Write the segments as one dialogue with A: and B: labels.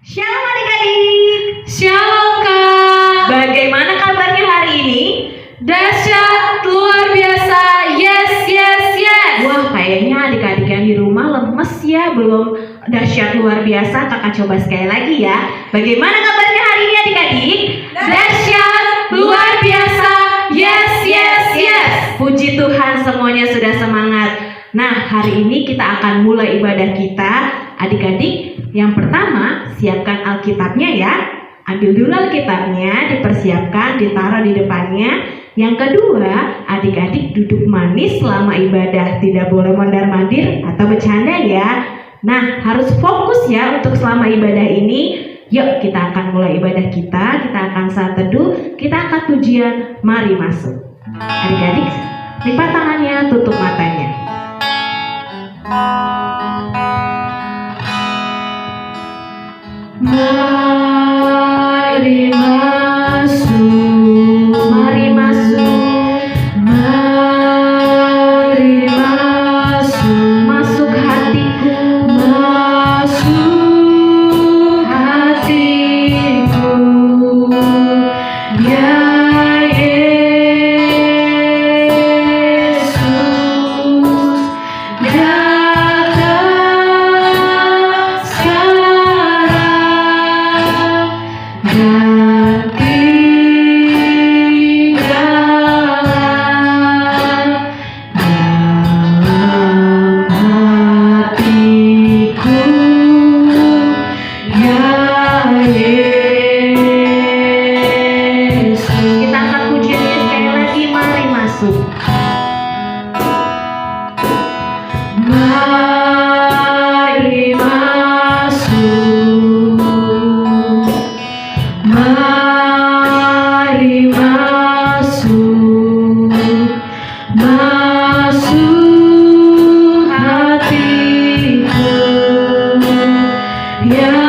A: Shalom adik-adik.
B: Shalom Kak.
A: Bagaimana kabarnya hari ini?
B: Dahsyat, luar biasa. Yes, yes, yes.
A: Wah, kayaknya adik-adik yang di rumah lemes ya, belum dahsyat luar biasa. Kakak coba sekali lagi ya. Bagaimana kabarnya hari ini adik-adik?
B: Dahsyat, luar biasa. Yes, yes, yes.
A: Puji Tuhan, semuanya sudah semangat. Nah, hari ini kita akan mulai ibadah kita. Adik-adik, yang pertama, siapkan Alkitabnya ya. Ambil dulu Alkitabnya, dipersiapkan, ditaruh di depannya. Yang kedua, adik-adik duduk manis selama ibadah. Tidak boleh mondar-mandir atau bercanda ya. Nah, harus fokus ya untuk selama ibadah ini. Yuk, kita akan mulai ibadah kita. Kita akan saat teduh, kita akan pujian. Mari masuk. Adik-adik, lipat tangannya, tutup matanya.
B: Mari masuk.
A: Mari masuk.
B: Mari masuk.
A: Masuk hatiku.
B: Masuk hatiku. Ya Yesus, datang sekarang dan tinggallah dalam hatiku, ya Yesus.
A: Kita akan pujiannya sekali lagi. Mari masuk.
B: Mari masuk. Mari masuk. Masuk hatiku, ya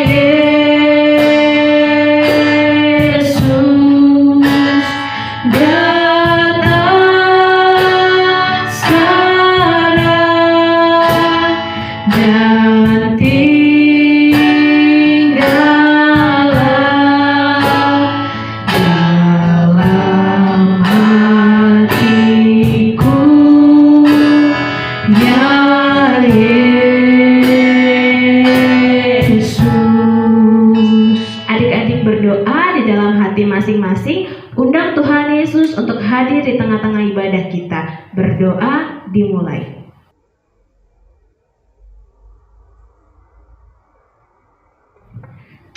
B: Yesus, datang sekarang dan tinggallah dalam hatiku, ya Yesus.
A: Adik-adik berdoa di dalam hati masing-masing. Undang Tuhan Yesus untuk hadir di tengah-tengah ibadah kita. Berdoa dimulai.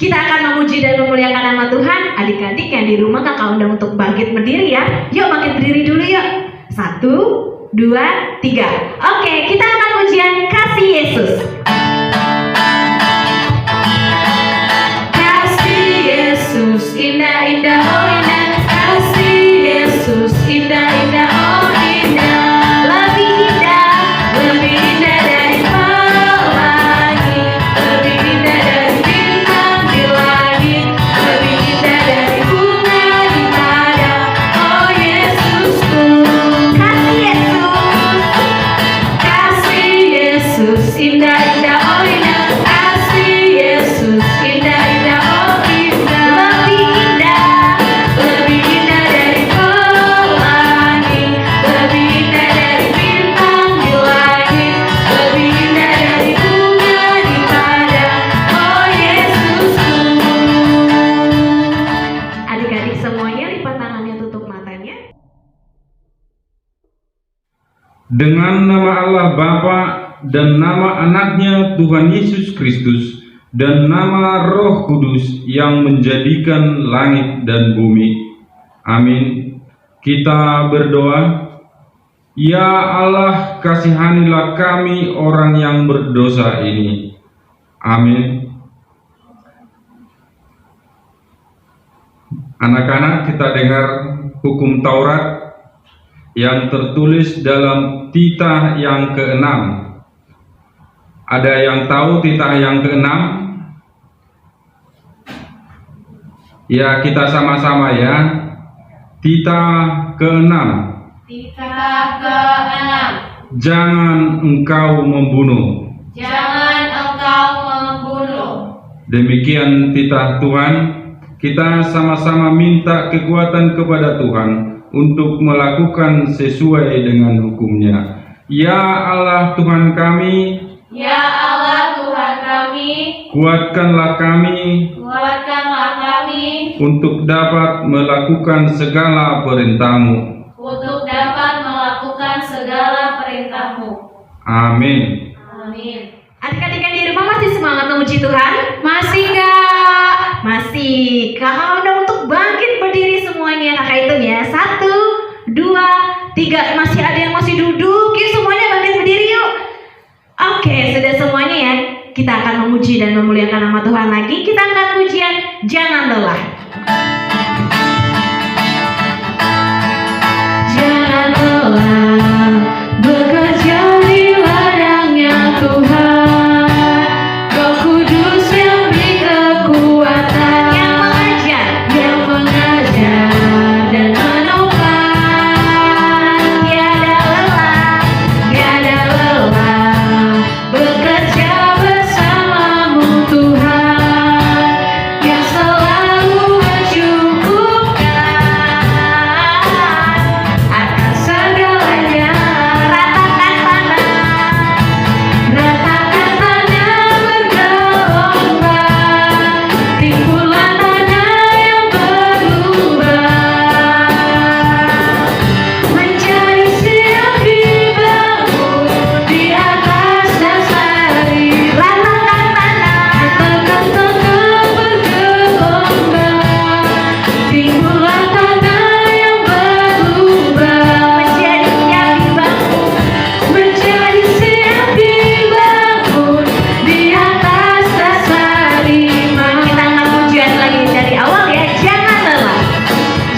A: Kita akan memuji dan memuliakan nama Tuhan. Adik-adik yang di rumah kakak undang untuk bangkit berdiri ya. Yuk bangkit berdiri dulu yuk. 1, 2, 3. Oke, kita akan pujian Kasih Yesus.
B: Kasih Yesus indah-indah, oh indah. Kasih Yesus indah-indah, oh indah.
A: Lebih indah.
B: Lebih indah dari pelangi, lebih indah dari bintang di langit, lebih indah dari bunga di padang. Oh Yesusku,
A: Kasih Yesus.
B: kasih Yesus indah-indah, oh indah. Kasih Yesus indah-indah, oh indah.
A: Lebih indah.
B: Lebih indah dari pelangi, lebih indah dari bintang di langit, lebih indah dari bunga di padang. Oh Yesusku.
A: Adik-adik semuanya lipat tangannya, tutup matanya.
C: Dengan nama Allah Bapa dan nama anaknya Tuhan Yesus Kristus dan nama Roh Kudus yang menjadikan langit dan bumi. Amin. Kita berdoa. Ya Allah, kasihanilah kami orang yang berdosa ini. Amin. Anak-anak, kita dengar hukum Taurat yang tertulis dalam titah yang ke-6. Ada yang tahu titah yang ke-6? Ya, kita sama-sama ya. Titah ke-6.
B: Titah ke-6.
C: Jangan engkau membunuh.
B: Jangan engkau membunuh.
C: Demikian titah Tuhan, kita sama-sama minta kekuatan kepada Tuhan untuk melakukan sesuai dengan hukum-Nya. Ya Allah Tuhan kami,
B: Ya Allah Tuhan kami,
C: kuatkanlah kami
B: kuatkanlah kami
C: untuk dapat melakukan segala perintah-Mu.
B: untuk dapat melakukan segala perintah-Mu.
C: Amin.
B: Amin.
A: Adik-adik yang di rumah masih semangat memuji Tuhan?
B: Masih nggak?
A: Masih. Kakak undang untuk bangkit berdiri semuanya. Kakak hitung ya. 1, 2, 3. Masih ada yang masih duduk. Yuk semuanya bangkit berdiri yuk. Oke, sudah semuanya ya. Kita akan memuji dan memuliakan nama Tuhan lagi. Kita angkat pujian Jangan Lelah.
B: Jangan lelah bekerja di ladangnya Tuhan. Roh Kudus yang beri kekuatan,
A: Yang mengajar
B: yang mengajar dan menopang.
A: tiada lelah.
B: Bekerja bersamamu Tuhan, yang selalu mencukupkan akan segalanya. Ratakan tanah bergelombang, timbulan tanah yang berlubang, menjadi siap dibangun di atas dasar air. Ratakan tanah bergelombang, timbulan tanah yang berlubang, menjadi siap dibangun di atas dasar iman.
A: Kita angkat pujian lagi dari awal ya. Jangan lelah.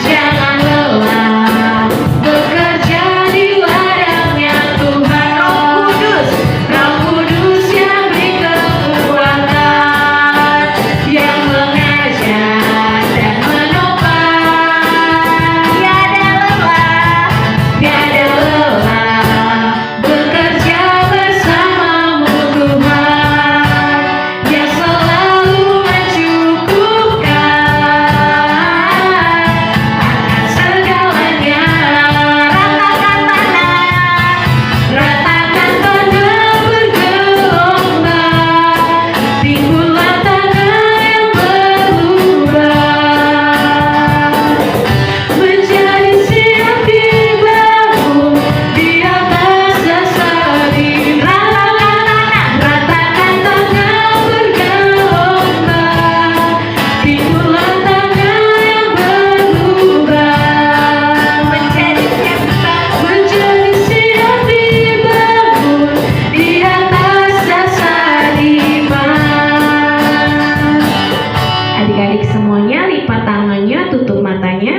B: Jangan lelah bekerja di ladangnya Tuhan. Roh Kudus yang beri kekuatan, yang mengajar dan menopang. Tiada lelah bekerja bersamamu Tuhan, yang selalu mencukupkan akan segalanya. Ratakan tanah bergelombang, timbulan tanah yang berlubang, menjadi siap dibangun di atas dasar iman. Ratakan tanah bergelombang, timbulan tanah yang berlubang, menjadi siap dibangun di atas dasar iman.
A: Adik-adik semuanya lipat tangannya, tutup matanya.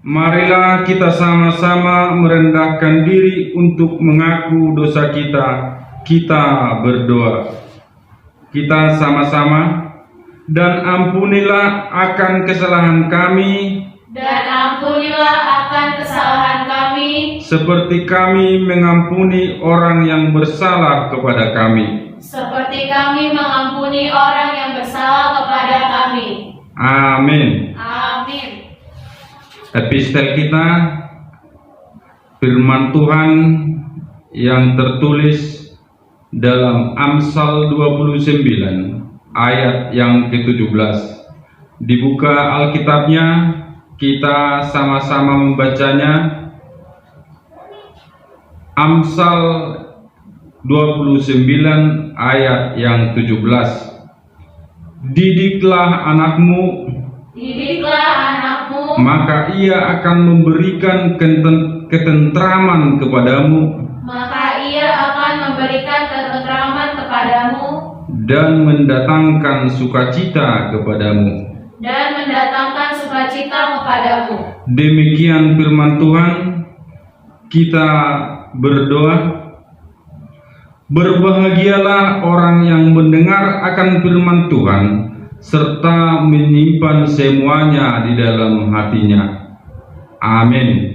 C: Marilah kita sama-sama merendahkan diri untuk mengaku dosa kita. Kita berdoa. Kita sama-sama. Dan ampunilah akan kesalahan kami,
B: Dan ampunilah akan kesalahan kami,
C: seperti kami mengampuni orang yang bersalah kepada kami.
B: seperti kami mengampuni orang yang bersalah kepada kami.
C: Amin.
B: Amin.
C: Epistel kita, firman Tuhan yang tertulis dalam Amsal 29 ayat yang ke-17. Dibuka Alkitabnya, kita sama-sama membacanya. Amsal 29 ayat yang 17. Didiklah anakmu,
B: Didiklah anakmu,
C: maka ia akan memberikan ketentraman kepadamu
B: maka ia akan memberikan ketentraman kepadamu
C: dan mendatangkan sukacita kepadamu.
B: dan mendatangkan sukacita kepadamu.
C: Demikian firman Tuhan. Kita berdoa. Berbahagialah orang yang mendengar akan firman Tuhan serta menyimpan semuanya di dalam hatinya. Amin.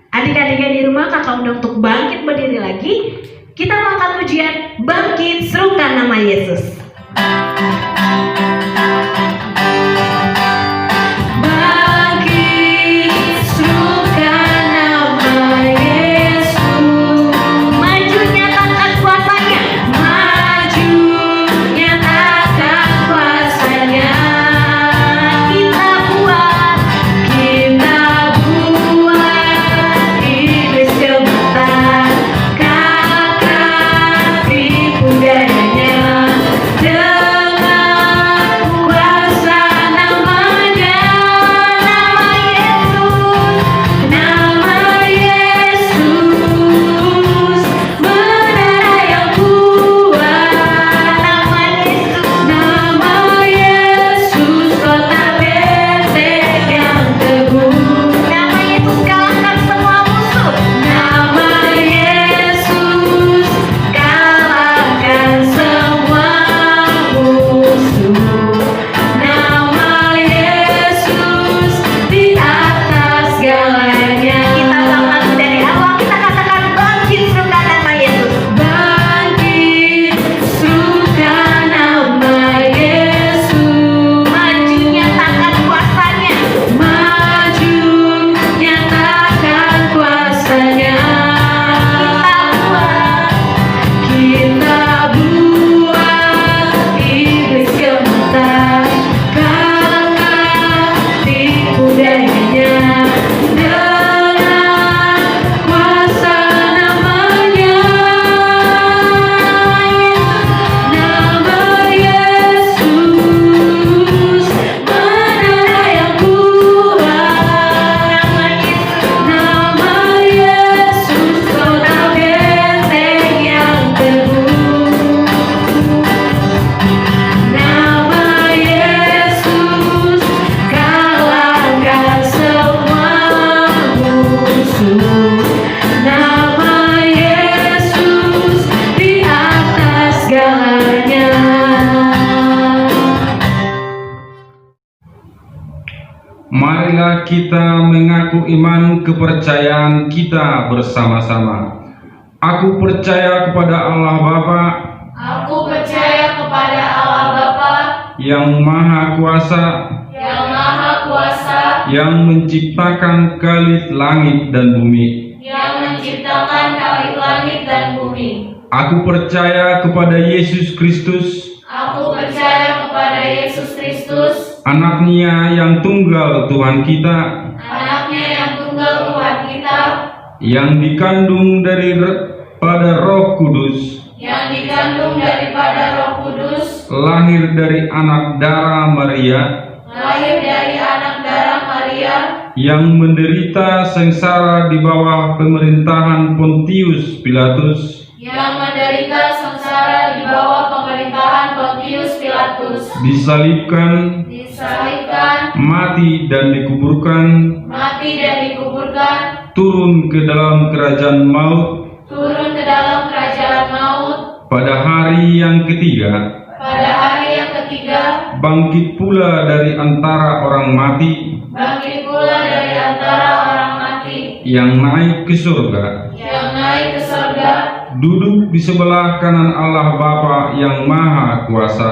A: Adik-adik yang di rumah, kakak undang untuk bangkit berdiri lagi. Kita mengangkat pujian Bangkit, serukan nama Yesus. Bangkit, serukan nama Yesus. Maju, nyatakan kuasanya. Maju, nyatakan kuasanya. Kita buat iblis gemetar, kakak tipu dayanya. Dengan kuasa namanya, nama Yesus, menara yang kuat. Nama Yesus, kota benteng yang teguh. Nama Yesus kalahkan semua musuh. Nama Yesus kalahkan semua musuh. Nama Yesus di atas segalanya. Kita sama dari awal kita katakan bangkit, serukan nama Yesus. Bangkit, serukan nama Yesus. Maju, nyatakan kuasanya. Maju, nyatakan kuasanya. Kita buat iblis gemetar, kakak tipu dayanya. Dengan kuasa namanya, nama Yesus, menara yang kuat. Nama Yesus, kota benteng yang teguh. Nama Yesus kalahkan semua musuh. Nama Yesus di atas segalanya.
C: Marilah kita mengaku iman kepercayaan kita bersama-sama. Aku percaya kepada Allah Bapa
B: Aku percaya kepada Allah Bapa
C: yang Maha Kuasa,
B: yang Maha Kuasa,
C: yang menciptakan khalid langit dan bumi.
B: yang menciptakan langit dan bumi.
C: Aku percaya kepada Yesus Kristus,
B: Aku percaya kepada Yesus Kristus,
C: Anaknya yang tunggal Tuhan kita,
B: Anaknya yang tunggal Tuhan kita,
C: yang dikandung pada Roh Kudus,
B: yang dikandung daripada Roh Kudus,
C: lahir dari anak darah Maria,
B: lahir dari anak darah Maria,
C: yang menderita sengsara di bawah pemerintahan Pontius Pilatus,
B: yang menderita sengsara di bawah pemerintahan Pontius Pilatus,
C: disalibkan, mati dan dikuburkan,
B: mati dan dikuburkan,
C: turun ke dalam kerajaan maut,
B: turun ke dalam kerajaan maut,
C: pada hari yang ketiga,
B: pada hari yang ketiga,
C: bangkit pula dari antara orang mati,
B: bangkit pula dari antara orang mati,
C: yang naik ke surga,
B: yang naik ke surga,
C: duduk di sebelah kanan Allah Bapa yang Maha Kuasa.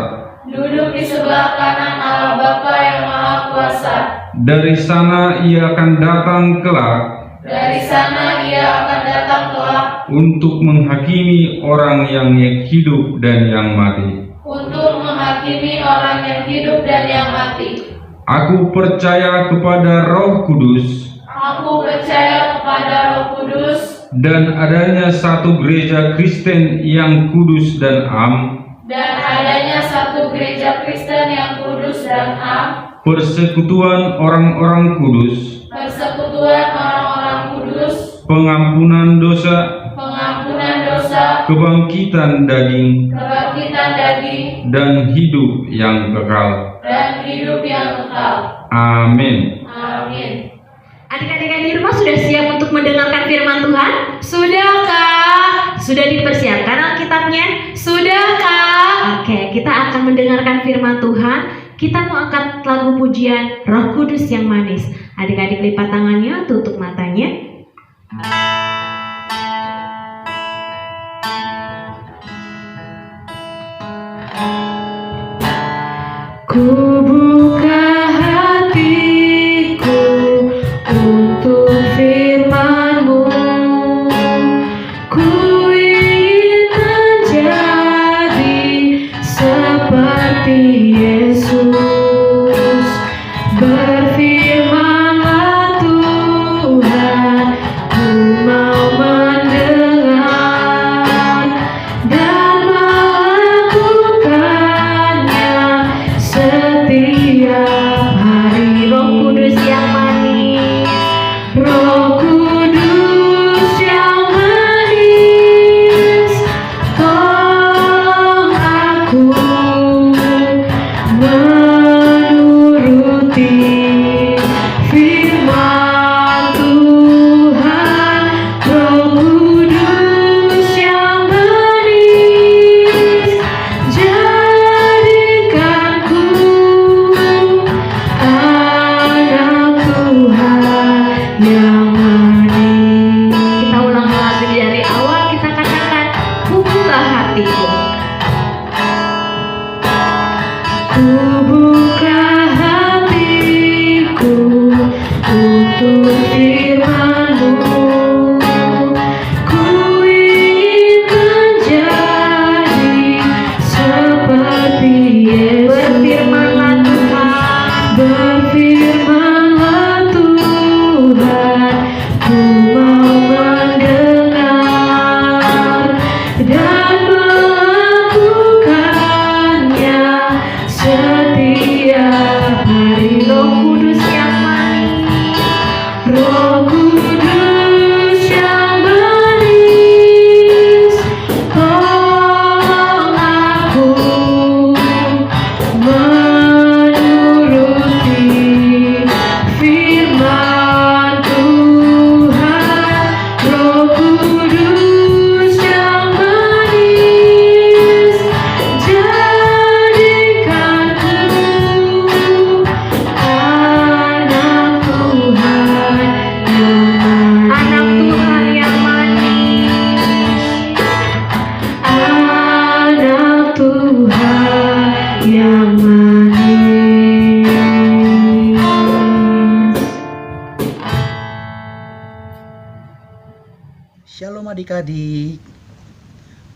B: duduk di sebelah kanan Allah Bapa yang Maha Kuasa.
C: Dari sana ia akan datang kelak
B: Dari sana ia akan datang kelak
C: untuk menghakimi orang yang hidup dan yang mati.
B: untuk menghakimi orang yang hidup dan yang mati.
C: Aku percaya kepada Roh Kudus
B: Aku percaya kepada Roh Kudus
C: dan adanya satu gereja Kristen yang kudus dan am,
B: dan adanya satu gereja Kristen yang kudus dan am,
C: persekutuan orang-orang kudus,
B: persekutuan orang-orang kudus,
C: pengampunan dosa, kebangkitan daging, dan hidup yang kekal. Amin.
B: Amin.
A: Adik-adik di rumah sudah siap untuk mendengarkan firman Tuhan? Sudahkah? Sudah dipersiapkan Alkitabnya? Sudahkah? Oke, kita akan mendengarkan firman Tuhan. Kita mau angkat lagu pujian Roh Kudus yang manis. Adik-adik lipat tangannya, tutup matanya.
D: Ku buka hatiku untuk firman-Mu. Ku ingin menjadi seperti Yesus. Berfirman-Lah Tuhan, ku mau mendengar dan melakukannya setiap hari.
A: Roh Kudus yang manis,
D: Roh Kudus yang manis, tolong aku menuruti firman Tuhan. Roh Kudus yang manis, jadikanku anak Tuhan yang manis.
A: kita ulang lagi dari awal, kita katakan, ku buka hatiku.
D: Ku buka hatiku untuk firman-Mu. Ku ingin menjadi seperti Yesus.
A: Berfirman-Lah Tuhan,
D: Berfirman-Lah Tuhan, ku mau mendengar dan melakukannya setiap hari.
A: Roh Kudus yang manis,
D: Roh Kudus yang manis, tolong aku menuruti firman Tuhan. Roh Kudus yang manis, jadikanku anak Tuhan yang manis.
A: anak Tuhan yang manis.
D: Anak Tuhan yang manis.
E: Shalom adik-adik.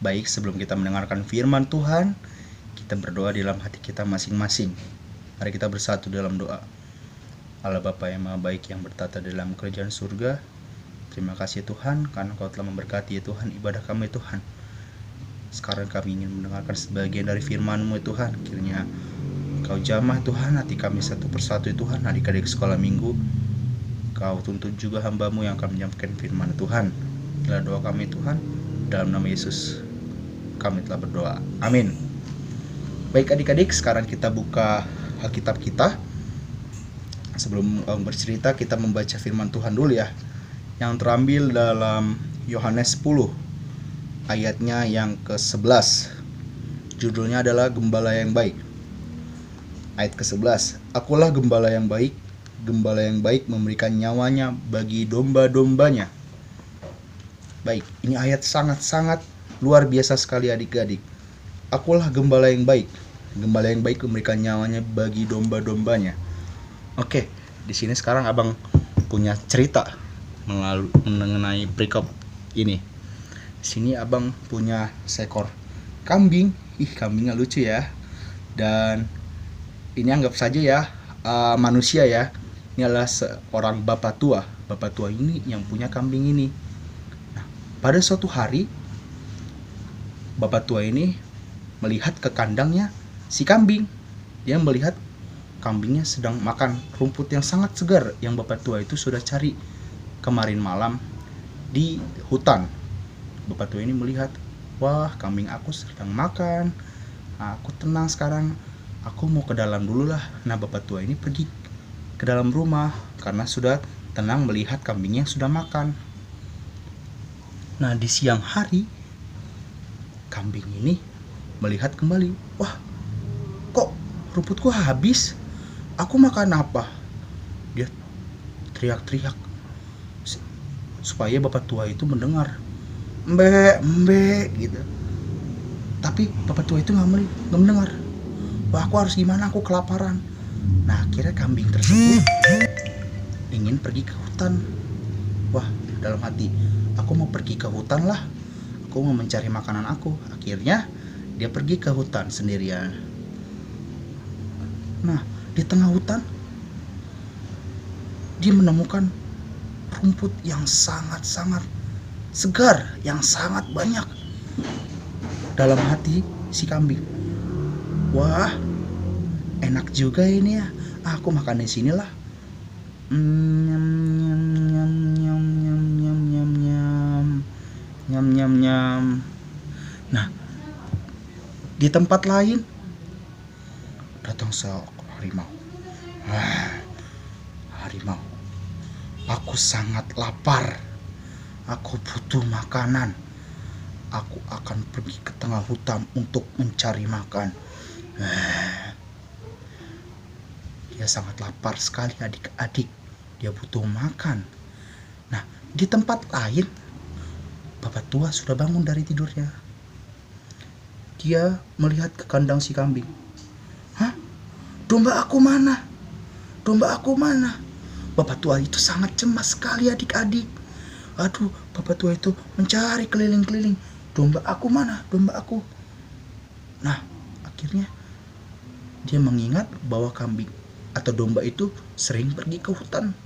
E: Baik, sebelum kita mendengarkan firman Tuhan, kita berdoa di dalam hati kita masing-masing. Mari kita bersatu dalam doa. Allah Bapa yang Maha Baik yang bertata dalam kerajaan surga, terima kasih Tuhan karena Kau telah memberkati ya Tuhan ibadah kami Tuhan. Sekarang kami ingin mendengarkan sebagian dari firman-Mu ya Tuhan. Kiranya Kau jamah Tuhan hati kami satu persatu ya Tuhan. Adik-adik sekolah minggu, Kau tuntun juga hamba-Mu yang akan menyampaikan firman Tuhan. Inilah doa kami Tuhan, dalam nama Yesus kami telah berdoa, amin. Baik adik-adik, sekarang kita buka Alkitab kita. Sebelum bercerita, kita membaca firman Tuhan dulu ya, yang terambil dalam Yohanes 10 ayatnya yang ke-11. Judulnya adalah Gembala yang Baik. Ayat ke-11, Akulah gembala yang baik, gembala yang baik memberikan nyawanya bagi domba-dombanya. Baik, ini ayat sangat-sangat luar biasa sekali adik-adik. Akulah gembala yang baik, gembala yang baik memberikan nyawanya bagi domba-dombanya. Oke, di sini sekarang abang punya cerita mengenai perikop ini. Di sini abang punya seekor kambing. Kambingnya lucu ya. Dan ini anggap saja ya manusia ya. Ini adalah seorang bapak tua. Bapak tua ini yang punya kambing ini. Nah, pada suatu hari bapak tua ini melihat ke kandangnya si kambing. Dia melihat kambingnya sedang makan rumput yang sangat segar yang bapak tua itu sudah cari kemarin malam di hutan. Bapak tua ini melihat, wah kambing aku sedang makan, aku tenang sekarang, aku mau ke dalam dulu lah. Nah bapak tua ini pergi ke dalam rumah karena sudah tenang melihat kambingnya sudah makan. Nah di siang hari kambing ini melihat kembali, wah kok rumputku habis, aku makan apa? Dia teriak-teriak supaya bapak tua itu mendengar, mbe gitu. Tapi bapak tua itu nggak mendengar. Wah, aku harus gimana, aku kelaparan. Nah, akhirnya kambing tersebut ingin pergi ke hutan. Wah, dalam hati, aku mau pergi ke hutan lah, aku mau mencari makanan aku. Akhirnya dia pergi ke hutan sendirian. Nah, di tengah hutan dia menemukan rumput yang sangat-sangat segar, yang sangat banyak. Dalam hati si kambing, wah, enak juga ini ya, aku makan di sinilah. Nyam nyam nyam nyam nyam nyam nyam nyam nyam nyam nyam. Nah, di tempat lain datang seekor harimau. Harimau, aku sangat lapar, aku butuh makanan, aku akan pergi ke tengah hutan untuk mencari makan. Dia sangat lapar sekali adik-adik, dia butuh makan. Nah, di tempat lain bapak tua sudah bangun dari tidurnya. Dia melihat ke kandang si kambing. Hah? Domba aku mana? Domba aku mana? Bapak tua itu sangat cemas sekali adik-adik. Aduh, bapak tua itu mencari keliling-keliling. Domba aku mana? Domba aku. Nah, akhirnya dia mengingat bahwa kambing atau domba itu sering pergi ke hutan.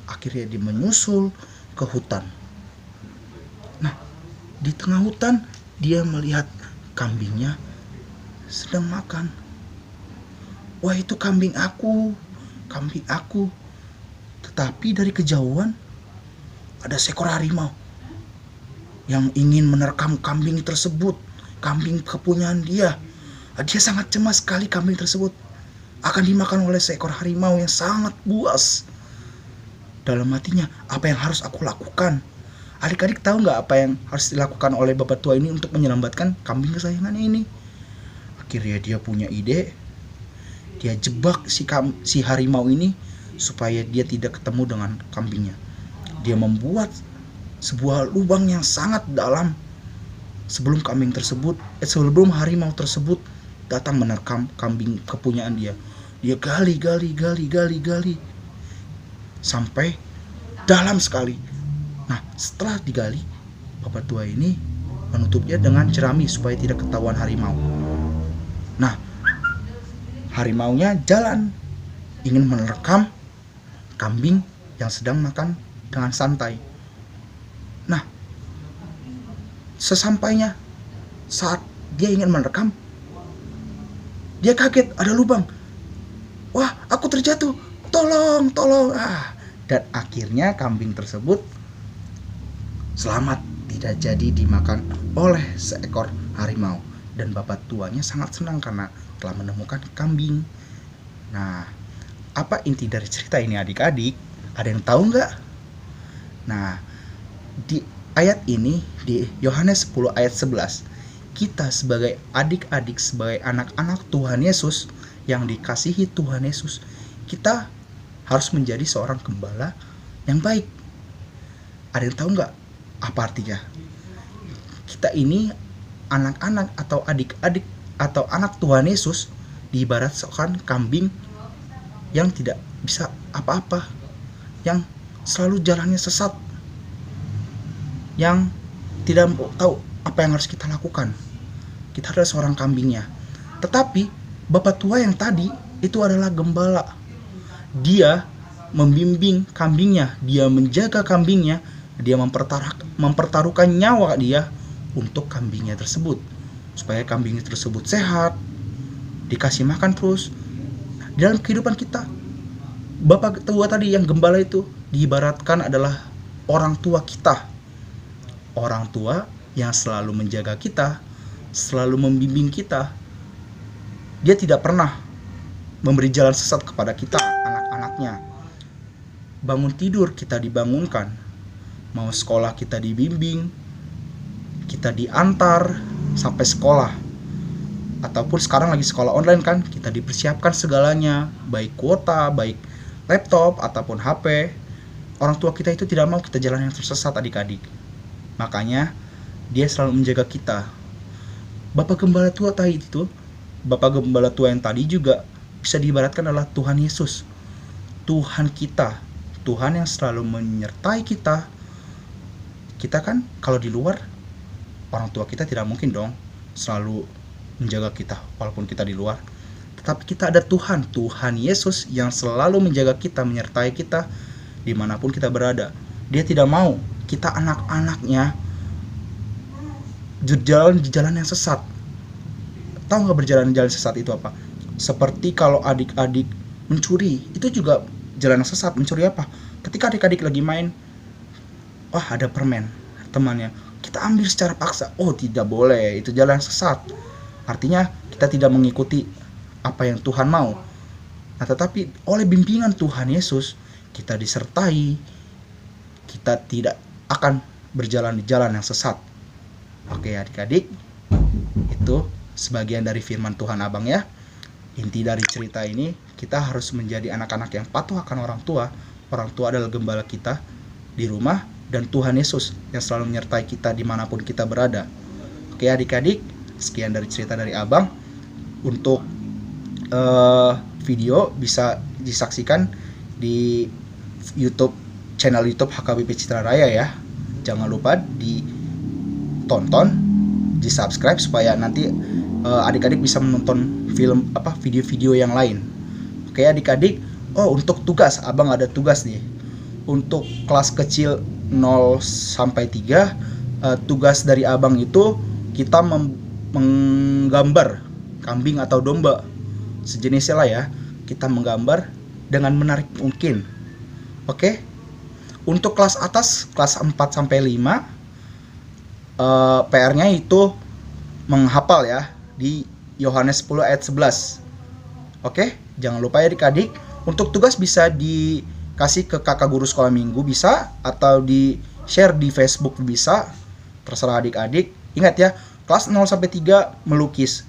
E: Akhirnya dia menyusul ke hutan. Nah, di tengah hutan dia melihat kambingnya sedang makan. Wah, itu kambing aku, kambing aku. Tetapi dari kejauhan ada seekor harimau yang ingin menerkam kambing tersebut, kambing kepunyaan dia. Dia sangat cemas sekali kambing tersebut akan dimakan oleh seekor harimau yang sangat buas. Dalam hatinya, apa yang harus aku lakukan? Adik-adik tahu nggak apa yang harus dilakukan oleh bapak tua ini untuk menyelamatkan kambing kesayangannya ini? Akhirnya dia punya ide. Dia jebak si harimau ini supaya dia tidak ketemu dengan kambingnya. Dia membuat sebuah lubang yang sangat dalam sebelum sebelum harimau tersebut datang menerkam kambing kepunyaan dia. Dia gali sampai dalam sekali. Nah, setelah digali, bapak tua ini menutupnya dengan jerami supaya tidak ketahuan harimau. Nah, harimaunya jalan ingin menerkam kambing yang sedang makan dengan santai. Nah, sesampainya saat dia ingin menerkam, dia kaget ada lubang. Wah, aku terjatuh, tolong. Dan akhirnya kambing tersebut selamat, tidak jadi dimakan oleh seekor harimau. Dan bapak tuanya sangat senang karena telah menemukan kambing. Nah, apa inti dari cerita ini adik-adik? Ada yang tahu nggak? Nah, di ayat ini, di Yohanes 10 ayat 11, kita sebagai adik-adik, sebagai anak-anak Tuhan Yesus yang dikasihi Tuhan Yesus, kita harus menjadi seorang gembala yang baik. Ada yang tahu nggak apa artinya? Kita ini anak-anak atau adik-adik atau anak Tuhan Yesus diibaratkan kambing yang tidak bisa apa-apa, yang selalu jalannya sesat, yang tidak tahu apa yang harus kita lakukan. Kita adalah seorang kambingnya. Tetapi bapak tua yang tadi itu adalah gembala. Dia membimbing kambingnya, dia menjaga kambingnya, dia mempertaruhkan nyawa dia untuk kambingnya tersebut, supaya kambingnya tersebut sehat, dikasih makan terus. Dalam kehidupan kita, bapak tua tadi yang gembala itu diibaratkan adalah orang tua kita. Orang tua yang selalu menjaga kita, selalu membimbing kita. Dia tidak pernah memberi jalan sesat kepada kita, anak-anaknya. Bangun tidur kita dibangunkan, mau sekolah kita dibimbing, kita diantar sampai sekolah. Ataupun sekarang lagi sekolah online kan, kita dipersiapkan segalanya, baik kuota, baik laptop ataupun HP. Orang tua kita itu tidak mau kita jalan yang tersesat adik-adik. Makanya dia selalu menjaga kita. Bapak gembala tua tadi itu Bapak Gembala tua yang tadi juga bisa diibaratkan adalah Tuhan Yesus, Tuhan kita, Tuhan yang selalu menyertai kita. Kita kan kalau di luar, orang tua kita tidak mungkin dong selalu menjaga kita walaupun kita di luar. Tetapi kita ada Tuhan, Tuhan Yesus yang selalu menjaga kita, menyertai kita dimanapun kita berada. Dia tidak mau kita anak-anaknya berjalan di jalan yang sesat. Tahu nggak berjalan di jalan sesat itu apa? Seperti kalau adik-adik mencuri, itu juga jalan yang sesat. Mencuri apa? Ketika adik-adik lagi main, wah ada permen temannya, kita ambil secara paksa. Oh tidak boleh, itu jalan yang sesat. Artinya kita tidak mengikuti apa yang Tuhan mau. Nah tetapi oleh bimbingan Tuhan Yesus, kita disertai, kita tidak akan berjalan di jalan yang sesat. Oke adik-adik, itu sebagian dari firman Tuhan Abang ya. Inti dari cerita ini, kita harus menjadi anak-anak yang patuh akan orang tua. Orang tua adalah gembala kita di rumah, dan Tuhan Yesus yang selalu menyertai kita dimanapun kita berada. Oke adik-adik, sekian dari cerita dari Abang. Untuk video bisa disaksikan di YouTube, channel YouTube HKBP Citra Raya ya. Jangan lupa ditonton, di subscribe supaya nanti adik-adik bisa menonton video-video yang lain. Oke adik-adik, untuk tugas, Abang ada tugas nih. Untuk kelas kecil 0 sampai 3, tugas dari Abang itu kita menggambar kambing atau domba, sejenisnya lah ya. Kita menggambar dengan menarik mungkin. Oke. Untuk kelas atas, kelas 4 sampai 5, PR-nya itu menghafal ya di Yohanes 10 ayat 11. Oke, jangan lupa ya adik-adik. Untuk tugas bisa dikasih ke kakak guru sekolah minggu bisa, atau di share di Facebook bisa, terserah adik-adik. Ingat ya, kelas 0 sampai 3 melukis,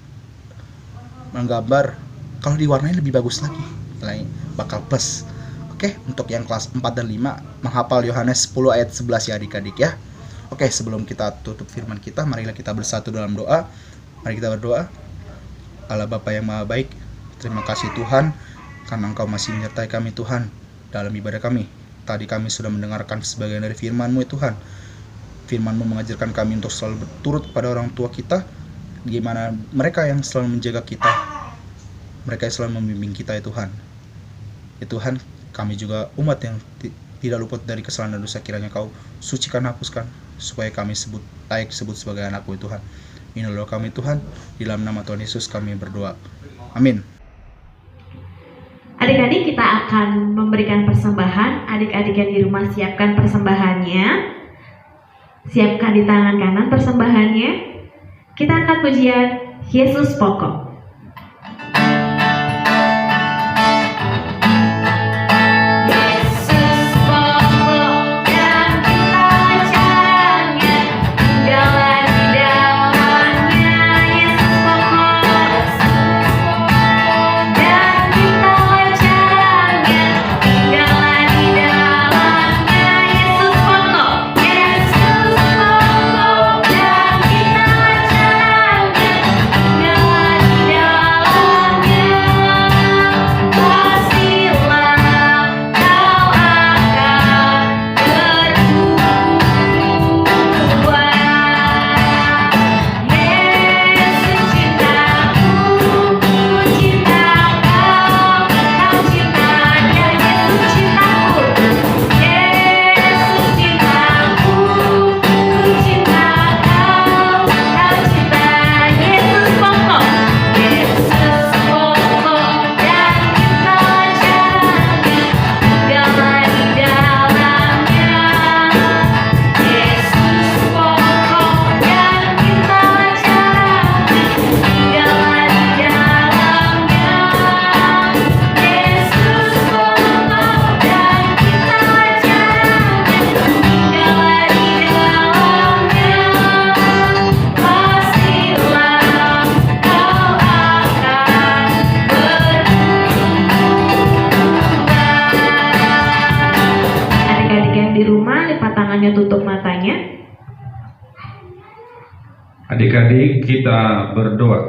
E: menggambar. Kalau diwarnai lebih bagus lagi, bakal plus. Oke, untuk yang kelas 4 dan 5 menghafal Yohanes 10 ayat 11 ya adik-adik ya. Oke, sebelum kita tutup firman kita, marilah kita bersatu dalam doa. Mari kita berdoa. Allah Bapa yang Maha Baik, terima kasih Tuhan karena Engkau masih menyertai kami Tuhan dalam ibadah kami. Tadi kami sudah mendengarkan sebagian dari firman-Mu ya Tuhan. Firman-Mu mengajarkan kami untuk selalu berturut pada orang tua kita, gimana mereka yang selalu menjaga kita, mereka yang selalu membimbing kita ya Tuhan. Ya Tuhan, kami juga umat yang tidak luput dari kesalahan dan dosa, kiranya Kau sucikan, hapuskan, supaya kami layak disebut sebagai anak-Mu ya Tuhan. Inilah doa kami Tuhan, di dalam nama Tuhan Yesus kami berdoa. Amin.
A: Adik-adik, kita akan memberikan persembahan. Adik-adik yang di rumah siapkan persembahannya. Siapkan di tangan kanan persembahannya. Kita angkat pujian Yesus Pokok. Tutup matanya.
C: Adik-adik kita berdoa.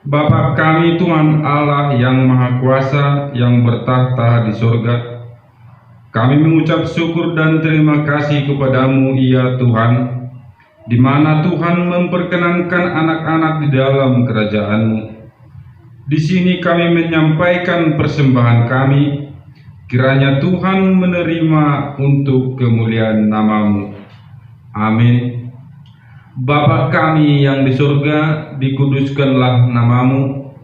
C: Bapa kami Tuhan Allah yang Maha Kuasa yang bertahta di sorga, kami mengucap syukur dan terima kasih kepadamu ya Tuhan, di mana Tuhan memperkenankan anak-anak di dalam kerajaan-Mu. Di sini kami menyampaikan persembahan kami, kiranya Tuhan menerima untuk kemuliaan nama-Mu. Amin. Bapa kami yang di surga, dikuduskanlah nama-Mu,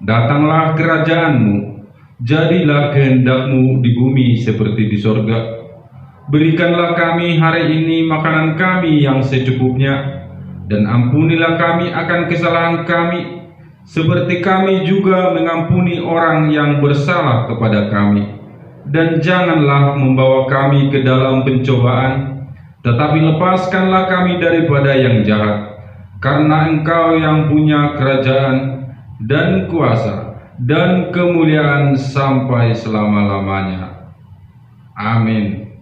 C: datanglah kerajaan-Mu, jadilah kehendak-Mu di bumi seperti di surga. Berikanlah kami hari ini makanan kami yang secukupnya, dan ampunilah kami akan kesalahan kami, seperti kami juga mengampuni orang yang bersalah kepada kami. Dan janganlah membawa kami ke dalam pencobaan, tetapi lepaskanlah kami daripada yang jahat, karena Engkau yang punya kerajaan dan kuasa dan kemuliaan sampai selama-lamanya. Amin.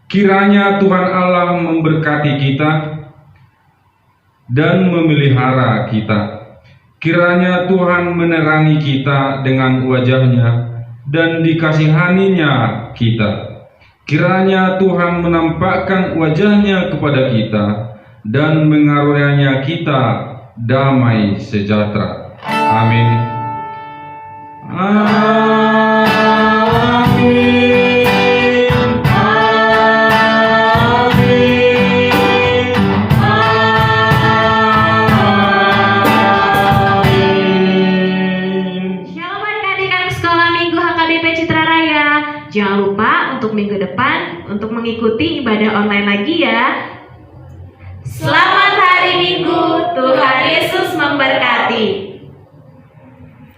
C: Kiranya Tuhan Allah memberkati kita dan memelihara kita. Kiranya Tuhan menerangi kita dengan wajah-Nya dan dikasihaninya kita. Kiranya Tuhan menampakkan wajah-Nya kepada kita dan mengaruniai kita damai sejahtera. Amin.
A: Shalom adik-adik sekolah Minggu HKBP Citra Raya. Jangan lupa untuk minggu depan untuk mengikuti ibadah online lagi ya. Selamat